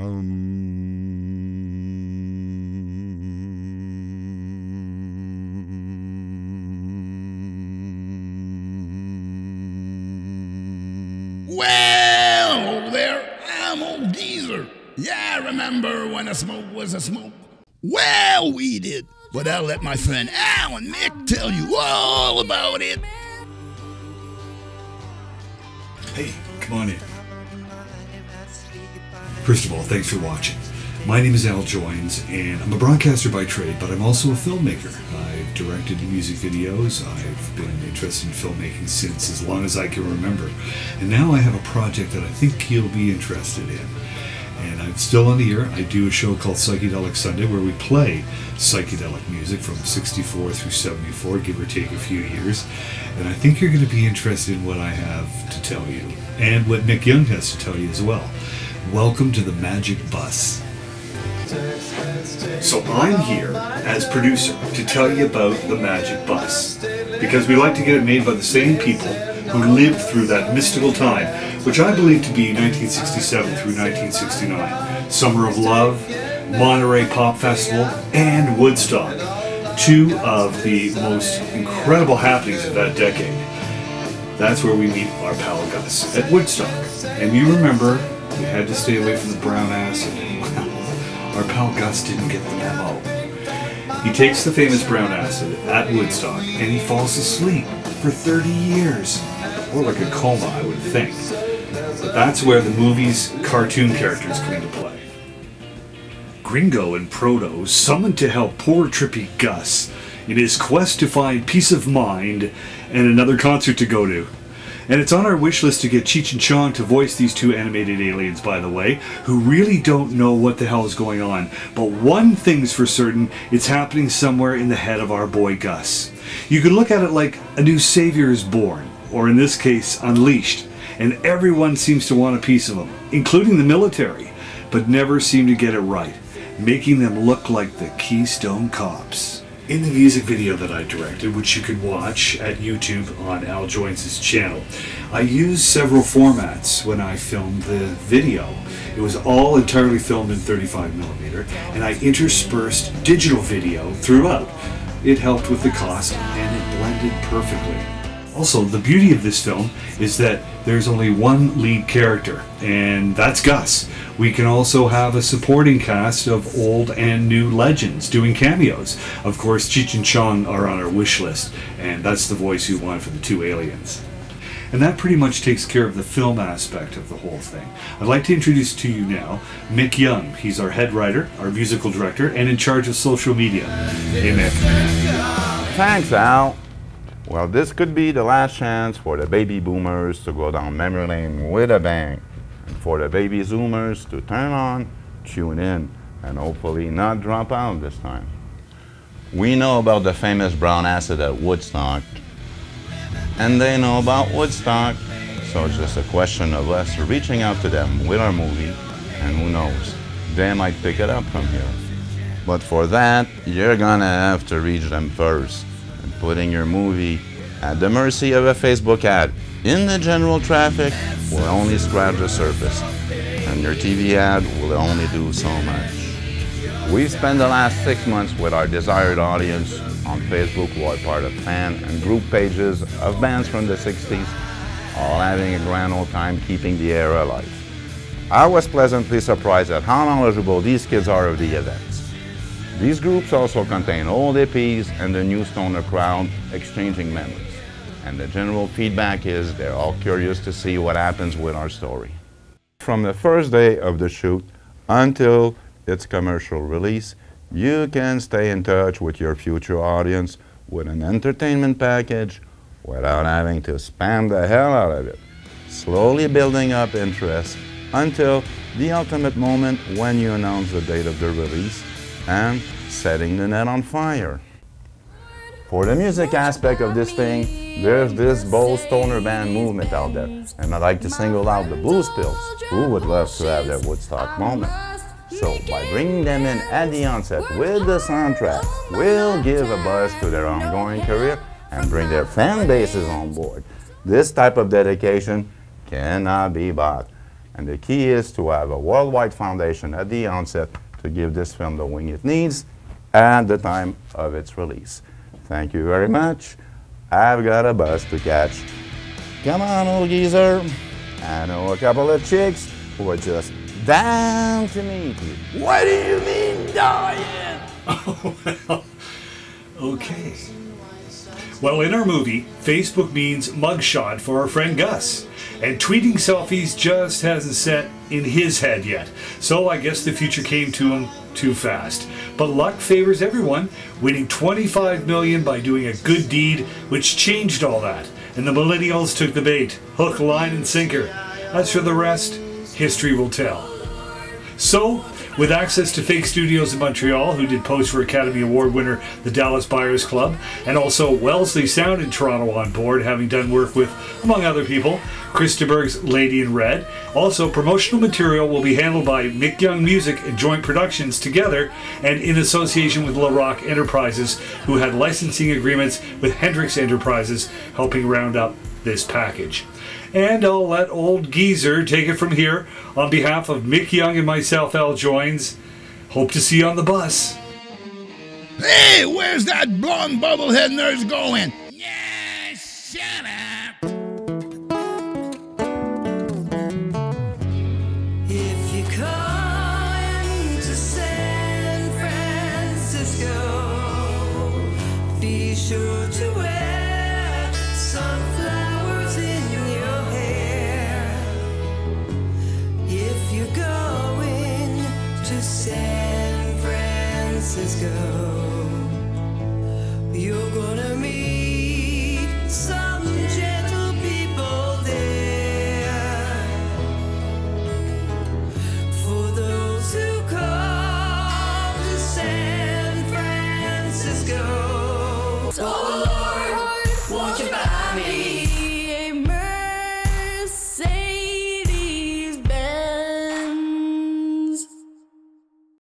Well, there, I'm old geezer. Yeah, I remember when a smoke was a smoke. Well, we did. But I'll let my friend Al and Mick tell you all about it. Hey, come on in. First of all, thanks for watching. My name is Al Joins, and I'm a broadcaster by trade, but I'm also a filmmaker. I've directed music videos. I've been interested in filmmaking since as long as I can remember. And now I have a project that I think you'll be interested in. And I'm still on the air. I do a show called Psychedelic Sunday where we play psychedelic music from 64 through 74, give or take a few years. And I think you're going to be interested in what I have to tell you, and what Mick Young has to tell you as well. Welcome to the Magic Bus. So I'm here as producer to tell you about the Magic Bus, because we like to get it made by the same people who lived through that mystical time, which I believe to be 1967 through 1969. Summer of Love, Monterey Pop Festival, and Woodstock. Two of the most incredible happenings of that decade. That's where we meet our pal Gus, at Woodstock. And you remember, we had to stay away from the brown acid. Well, our pal Gus didn't get the memo. He takes the famous brown acid at Woodstock, and he falls asleep for 30 years. Or like a coma, I would think. But that's where the movie's cartoon characters come into play. Gringo and Proto summoned to help poor trippy Gus in his quest to find peace of mind and another concert to go to. And it's on our wish list to get Cheech and Chong to voice these two animated aliens, by the way, who really don't know what the hell is going on. But one thing's for certain, it's happening somewhere in the head of our boy Gus. You could look at it like a new savior is born, or in this case, unleashed, and everyone seems to want a piece of him, including the military, but never seem to get it right, making them look like the Keystone Cops. In the music video that I directed, which you can watch at YouTube on Al Joins' channel, I used several formats when I filmed the video. It was all entirely filmed in 35mm, and I interspersed digital video throughout. It helped with the cost, and it blended perfectly. Also, the beauty of this film is that there's only one lead character, and that's Gus. We can also have a supporting cast of old and new legends doing cameos. Of course, Cheech and Chong are on our wish list, and that's the voice we want for the two aliens. And that pretty much takes care of the film aspect of the whole thing. I'd like to introduce to you now Mick Young. He's our head writer, our musical director, and in charge of social media. Hey, Mick. Thanks, Al. Well, this could be the last chance for the baby boomers to go down memory lane with a bang, and for the baby zoomers to turn on, tune in, and hopefully not drop out this time. We know about the famous brown acid at Woodstock, and they know about Woodstock, so it's just a question of us reaching out to them with our movie, and who knows, they might pick it up from here. But for that, you're gonna have to reach them first. Putting your movie at the mercy of a Facebook ad in the general traffic will only scratch the surface, and your TV ad will only do so much. We've spent the last 6 months with our desired audience on Facebook, who are part of fan and group pages of bands from the 60s, all having a grand old time keeping the era alive. I was pleasantly surprised at how knowledgeable these kids are of the events. These groups also contain old hippies and the new stoner crowd exchanging memories. And the general feedback is they're all curious to see what happens with our story. From the first day of the shoot until its commercial release, you can stay in touch with your future audience with an entertainment package without having to spam the hell out of it, slowly building up interest until the ultimate moment when you announce the date of the release and setting the net on fire. For the music aspect of this thing, there's this bold stoner band movement out there, and I'd like to single out the Blues Pills, who would love to have their Woodstock moment. So by bringing them in at the onset with the soundtrack, we'll give a buzz to their ongoing career and bring their fan bases on board. This type of dedication cannot be bought. And the key is to have a worldwide foundation at the onset to give this film the wing it needs at the time of its release. Thank you very much. I've got a bus to catch. Come on, old geezer. I know a couple of chicks who are just down to meet you. What do you mean, dying? Oh, well, okay. Well, in our movie, Facebook means mugshot for our friend Gus. And tweeting selfies just hasn't set in his head yet. So I guess the future came to him too fast. But luck favors everyone, winning $25 million by doing a good deed, which changed all that. And the millennials took the bait, hook, line, and sinker. As for the rest, history will tell. So, with access to fake studios in Montreal, who did post for Academy Award winner the Dallas Buyers Club, and also Wellesley Sound in Toronto on board, having done work with, among other people, Chris de Burgh's Lady in Red. Also, promotional material will be handled by Mick Young Music and Joint Productions together and in association with La Rock Enterprises, who had licensing agreements with Hendrix Enterprises, helping round up this package. And I'll let old geezer take it from here. On behalf of Mick Young and myself, Al Joins, hope to see you on the bus. Hey, where's that blonde bubblehead nurse going? Yeah, shut up. If you're coming to San Francisco, be sure to wear some flowers in your hair. If you're going to San Francisco, you're gonna meet some gentle people there. For those who come to San Francisco,